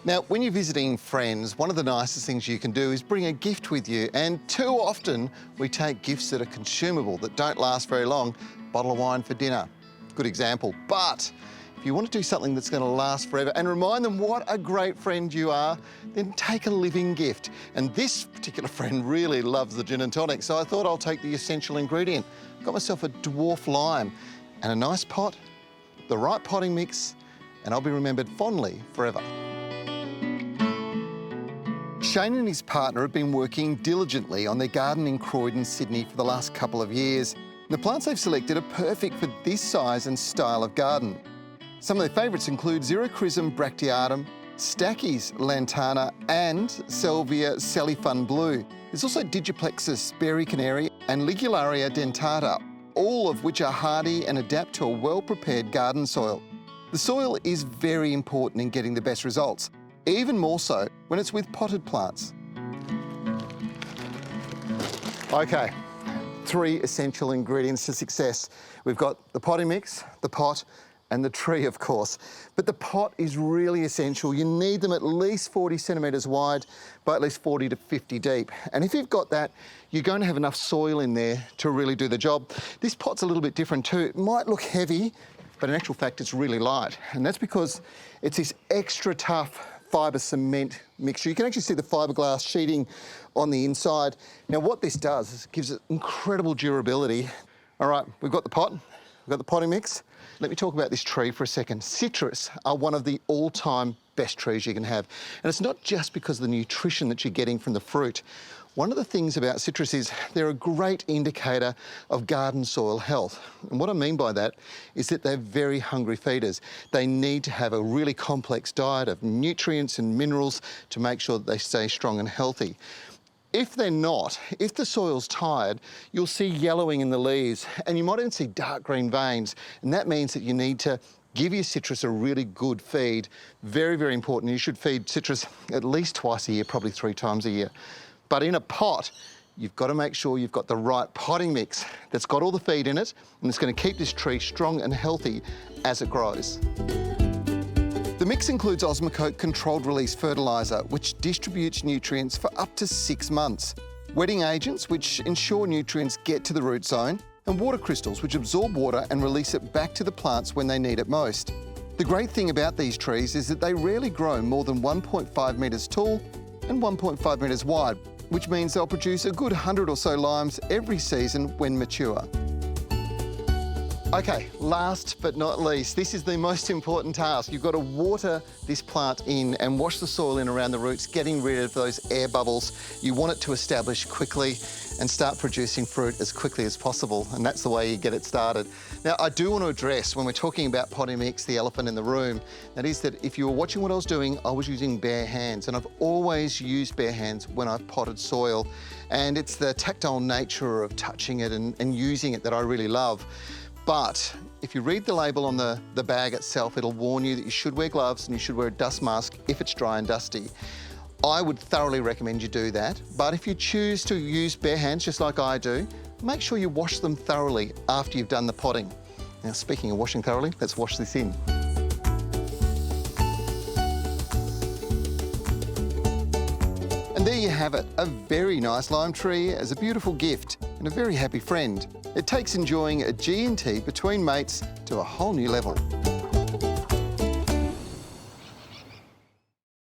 Now, when you're visiting friends, one of the nicest things you can do is bring a gift with you. And too often we take gifts that are consumable, that don't last very long. Bottle of wine for dinner, good example. But if you want to do something that's going to last forever and remind them what a great friend you are, then take a living gift. And this particular friend really loves the gin and tonic, so I thought I'll take the essential ingredient. Got myself a dwarf lime and a nice pot, the right potting mix, and I'll be remembered fondly forever. Shane and his partner have been working diligently on their garden in Croydon, Sydney for the last couple of years. The plants they've selected are perfect for this size and style of garden. Some of their favourites include Xerochrysum bracteatum, Stachy's lantana and Salvia salifun blue. There's also Digiplexus berry canary and Ligularia dentata, all of which are hardy and adapt to a well-prepared garden soil. The soil is very important in getting the best results, even more so when it's with potted plants. Okay, 3 essential ingredients to success. We've got the potting mix, the pot, and the tree, of course. But the pot is really essential. You need them at least 40 centimetres wide by at least 40 to 50 deep. And if you've got that, you're going to have enough soil in there to really do the job. This pot's a little bit different too. It might look heavy, but in actual fact, it's really light. And that's because it's this extra tough fibre cement mixture. You can actually see the fiberglass sheeting on the inside. Now, what this does is it gives it incredible durability. All right, we've got the pot, we've got the potting mix. Let me talk about this tree for a second. Citrus are one of the all-time best trees you can have. And it's not just because of the nutrition that you're getting from the fruit. One of the things about citrus is they're a great indicator of garden soil health. And what I mean by that is that they're very hungry feeders. They need to have a really complex diet of nutrients and minerals to make sure that they stay strong and healthy. If they're not, if the soil's tired, you'll see yellowing in the leaves and you might even see dark green veins. And that means that you need to give your citrus a really good feed. Very, very important. You should feed citrus at least twice a year, probably 3 times a year. But in a pot, you've got to make sure you've got the right potting mix that's got all the feed in it and it's going to keep this tree strong and healthy as it grows. The mix includes Osmocote controlled release fertiliser, which distributes nutrients for up to 6 months, wetting agents, which ensure nutrients get to the root zone, and water crystals, which absorb water and release it back to the plants when they need it most. The great thing about these trees is that they rarely grow more than 1.5 metres tall and 1.5 metres wide, which means they'll produce a good 100 or so limes every season when mature. Okay, last but not least, this is the most important task. You've got to water this plant in and wash the soil in around the roots, getting rid of those air bubbles. You want it to establish quickly and start producing fruit as quickly as possible, and that's the way you get it started. Now, I do want to address, when we're talking about potting mix, the elephant in the room, that is that if you were watching what I was doing, I was using bare hands, and I've always used bare hands when I've potted soil, and it's the tactile nature of touching it and using it that I really love. But if you read the label on the bag itself, it'll warn you that you should wear gloves and you should wear a dust mask if it's dry and dusty. I would thoroughly recommend you do that. But if you choose to use bare hands, just like I do, make sure you wash them thoroughly after you've done the potting. Now, speaking of washing thoroughly, let's wash this in. And there you have it, a very nice lime tree as a beautiful gift and a very happy friend. It takes enjoying a G&T between mates to a whole new level.